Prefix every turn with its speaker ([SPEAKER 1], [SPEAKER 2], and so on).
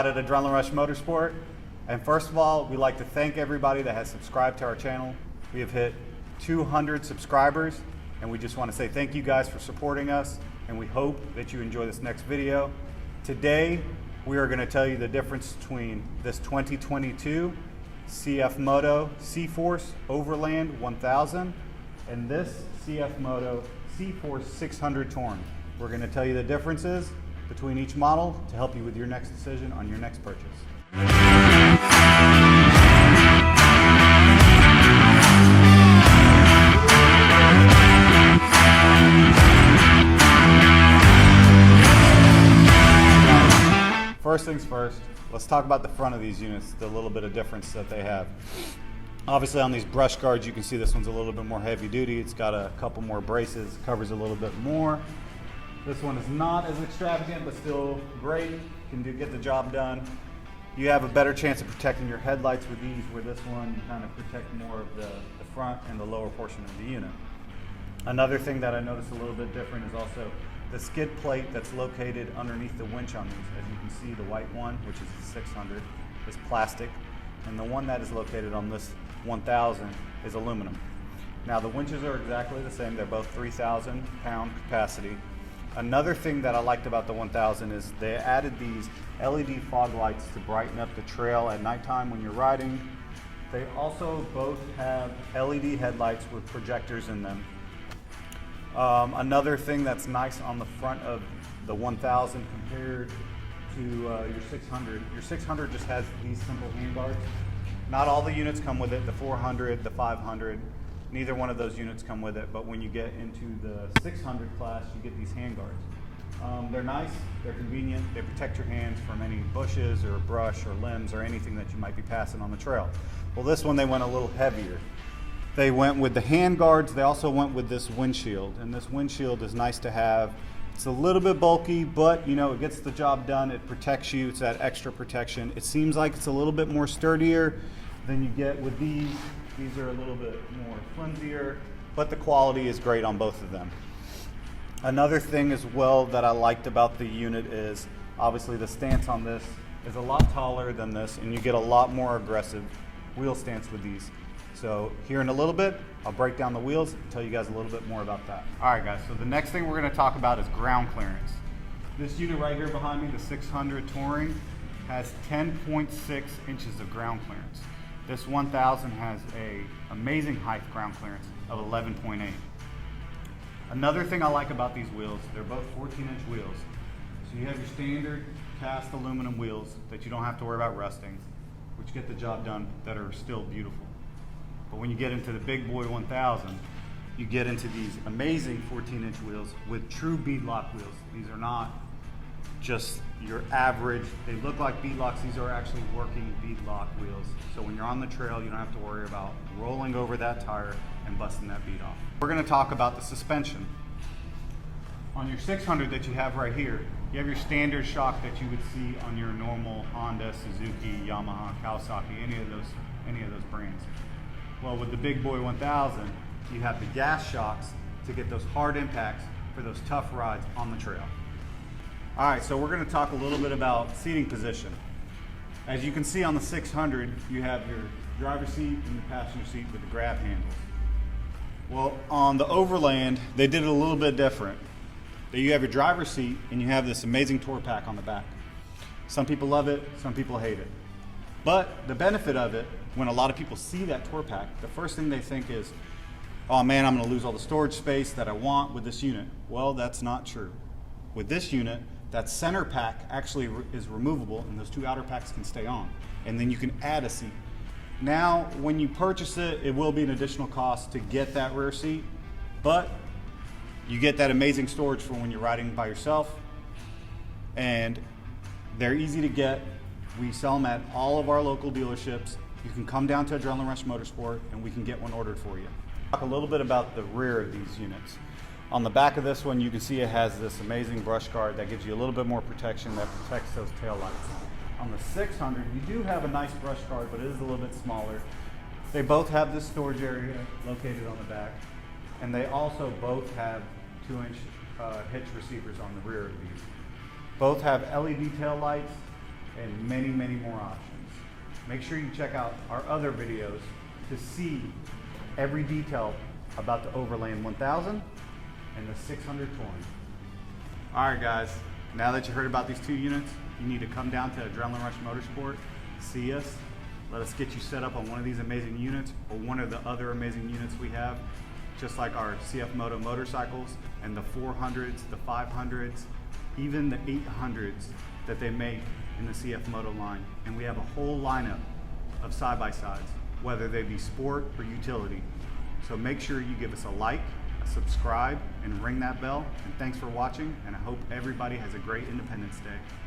[SPEAKER 1] ride at Adrenaline Rush Motorsport. And first of all, we'd like to thank everybody that has subscribed to our channel. We have hit 200 subscribers, and we just want to say thank you guys for supporting us, and we hope that you enjoy this next video. Today, we are going to tell you the difference between this 2022 CFMOTO C-Force Overland 1000 and this CFMOTO C-Force 600 Touring. We're going to tell you the differences between each model to help you with your next decision on your next purchase. First things first, let's talk about the front of these units, the little bit of difference that they have. Obviously on these brush guards, you can see this one's a little bit more heavy duty. It's got a couple more braces, covers a little bit more. This one is not as extravagant, but still great, can get the job done. You have a better chance of protecting your headlights with these, where this one you kind of protect more of the front and the lower portion of the unit. Another thing that I noticed a little bit different is also the skid plate that's located underneath the winch on these. As you can see, the white one, which is the 600, is plastic, and the one that is located on this 1000 is aluminum. Now the winches are exactly the same. They're both 3,000 pound capacity. Another thing that I liked about the 1000 is they added these LED fog lights to brighten up the trail at nighttime when you're riding. They also both have LED headlights with projectors in them. Another thing that's nice on the front of the 1000 compared to your 600, your 600 just has these simple handguards. Not all the units come with it, the 400, the 500, neither one of those units come with it, but when you get into the 600 class, you get these handguards. They're nice, they're convenient, they protect your hands from any bushes or brush or limbs or anything that you might be passing on the trail. Well, this one they went a little heavier. They went with the hand guards. They also went with this windshield, and this windshield is nice to have. It's a little bit bulky, but you know, it gets the job done. It protects you. It's that extra protection. It seems like it's a little bit more sturdier than you get with these. These are a little bit more flimsier, but the quality is great on both of them. Another thing as well that I liked about the unit is obviously the stance on this is a lot taller than this, and you get a lot more aggressive wheel stance with these. So here in a little bit, I'll break down the wheels and tell you guys a little bit more about that. All right guys, so the next thing we're gonna talk about is ground clearance. This unit right here behind me, the 600 Touring, has 10.6 inches of ground clearance. This 1000 has a amazing height ground clearance of 11.8. Another thing I like about these wheels, they're both 14-inch wheels. So you have your standard cast aluminum wheels that you don't have to worry about rusting, which get the job done, that are still beautiful. But when you get into the big boy 1000, you get into these amazing 14-inch wheels with true beadlock wheels. These are not just your average, they look like beadlocks, these are actually working beadlock wheels. So when you're on the trail, you don't have to worry about rolling over that tire and busting that bead off. We're gonna talk about the suspension. On your 600 that you have right here, you have your standard shock that you would see on your normal Honda, Suzuki, Yamaha, Kawasaki, any of those brands. Well, with the big boy 1000, you have the gas shocks to get those hard impacts for those tough rides on the trail. All right, so we're gonna talk a little bit about seating position. As you can see on the 600, you have your driver's seat and the passenger seat with the grab handles. Well, on the Overland, they did it a little bit different. You have your driver's seat and you have this amazing tour pack on the back. Some people love it, some people hate it. But the benefit of it, when a lot of people see that tour pack, the first thing they think is, oh man, I'm gonna lose all the storage space that I want with this unit. Well, that's not true. With this unit, that center pack actually is removable and those two outer packs can stay on. And then you can add a seat. Now, when you purchase it, it will be an additional cost to get that rear seat, but you get that amazing storage for when you're riding by yourself, and they're easy to get. We sell them at all of our local dealerships. You can come down to Adrenaline Rush Motorsport and we can get one ordered for you. Talk a little bit about the rear of these units. On the back of this one, you can see it has this amazing brush guard that gives you a little bit more protection, that protects those tail lights. On the 600, you do have a nice brush guard, but it is a little bit smaller. They both have this storage area located on the back, and they also both have 2-inch hitch receivers on the rear of these. Both have LED tail lights, and many, many more options. Make sure you check out our other videos to see every detail about the Overland 1000 and the 600 touring. All right, guys, now that you heard about these two units, you need to come down to Adrenaline Rush Motorsport, see us, let us get you set up on one of these amazing units or one of the other amazing units we have, just like our CFMOTO motorcycles and the 400s, the 500s, even the 800s that they make in the CFMOTO line. And we have a whole lineup of side-by-sides, whether they be sport or utility. So make sure you give us a like, a subscribe, and ring that bell. And thanks for watching, and I hope everybody has a great Independence Day.